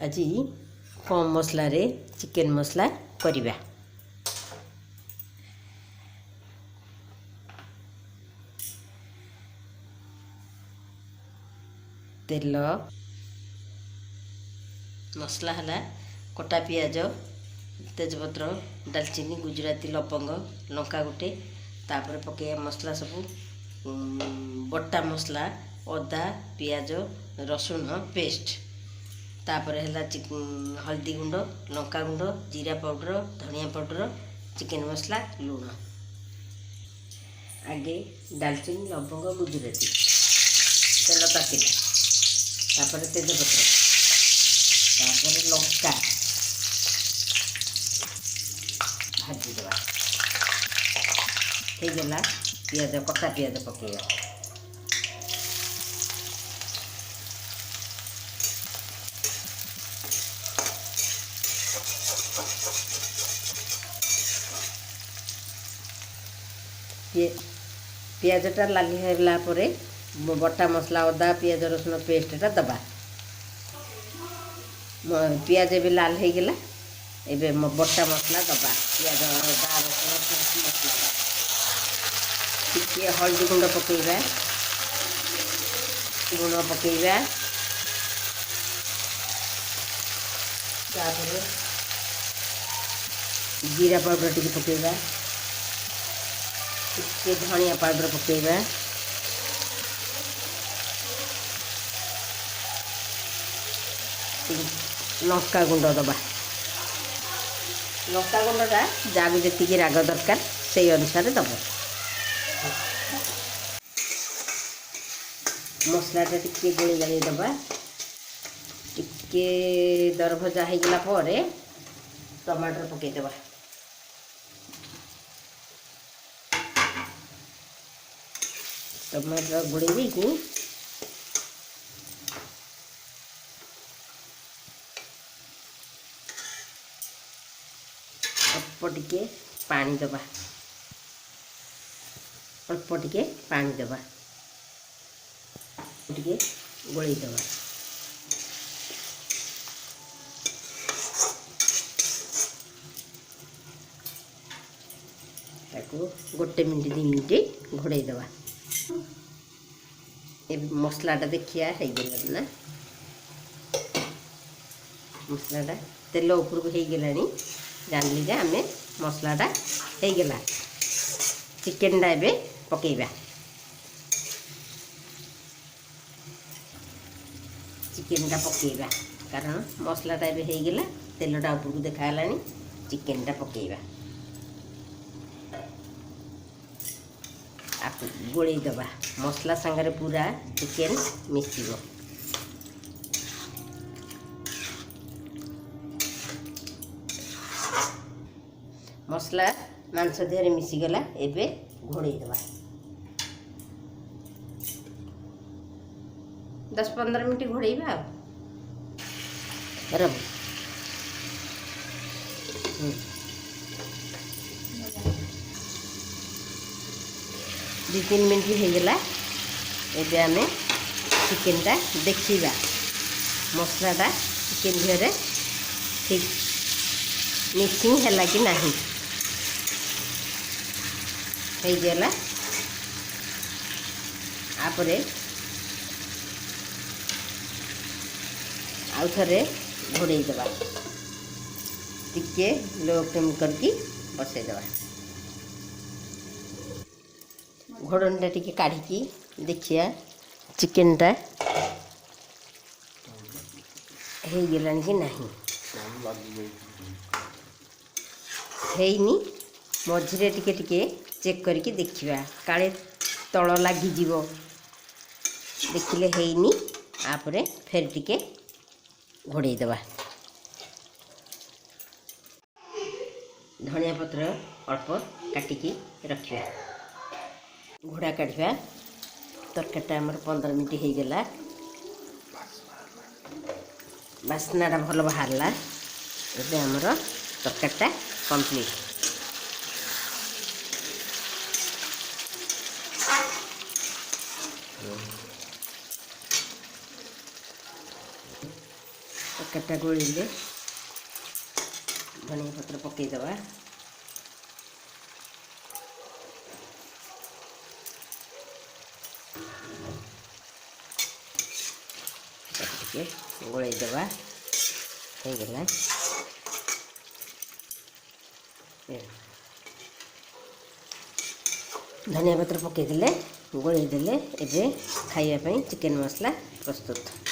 आज कम मसला रे चिकेन मसला करिबा। तेल मसला है कटा पियाज तेजपत्र दालचीनी गुजराती लवंग लंका गुटे तापर पके मसला सब बटा मसला अदा पियाज रसुण पेस्ट तापर है हल्दी गुंड लंका गुंड जीरा पाउडर धनिया पाउडर चिकेन मसला लुण आगे दालचीनी लवंग गुजराती तेल ताकिला तापर तेजपत्र तापर लंका भाजीदेवा हो पियाज कटा पियाज पकेगा पियाजटा लाली होला परे बटा मसला अदा पियाज रसुण पेस्टटा दबा पियाज भी लाल हो गला एबे बटा मसला दबा पियाज अदा रसुण पेस्ट मसला टिके हल्दी गुंड पकेबा तापर जीरा पाउडर टिके पकेबा टिके धनिया पाउडर पकेबा लंका गुंड दबा लंका गुंडटा जहाँ जी राग दरकार से अनुसार दब मसलाटा टिके गोली गाली दबा टिके दरभजा हो गला पर टमाटर पकईदबा टमाटर गोड़ी देकी अल्प टिके पानी दबा अल्प टिके पानी दबा टिके गोली दबा ताको गोटे मिनट 2 मिनट घोड़े दबा ए मसलाटा देखिया है ना मसलाटा तेल ऊपर को हो गलानी जानली जे आमे मसलाटा हो गला चिकेनटा एबे पकेबा चिकेनटा पकेबा कारण मसलाटा एबे हो गला तेलटा ऊपर को देखा गलानी चिकेनटा पकेबा गोली दबा मसला संगे पूरा चिकेन मिसिबो मसला मांस देहरे मिसीगला एबे घोड़े दबा 10-15 मिनट घोड़ेबा रब 2-3 मिनट हो गला एबे आमे चिकेनटा देखिबा मसलाटा चिकेन देहरे ठीक मिक्सिंग है कि नहीं हो गला आपरे आउ थरे घोड़े दबा टिके लो फ्लेम करके बसई दबा घोड़नटा टिके काढ़ी देखिया चिकेनटा हो गलानी कि नहीं हैनी मझे टिके टिके चेक करके देखिबा काले तल लगी जीवो देखिले हैनी आपरे फेर टिके घोड़े दबा धनिया पत्र अल्प काटिकी रखिया घोड़ा काढ़ा तरकारीटा आमर 15 मिनट हो गला बास्नाटा भल बाहरला एबे आमर तरकारीटा कंप्लीट ତରକାରୀଟା ଗୋଳେଇଲେ ଧନିଆ ପତ୍ର ପକାଇଦେବା। ଟିକେ ଗୋଳେଇଦେବା, ହେଇଗଲା। ଧନିଆ ପତ୍ର ପକାଇଦେଲେ, ଗୋଳେଇ ଦେଲେ, ଏବେ ଖାଇବା ପାଇଁ ଚିକେନ୍ ମସଲା ପ୍ରସ୍ତୁତ।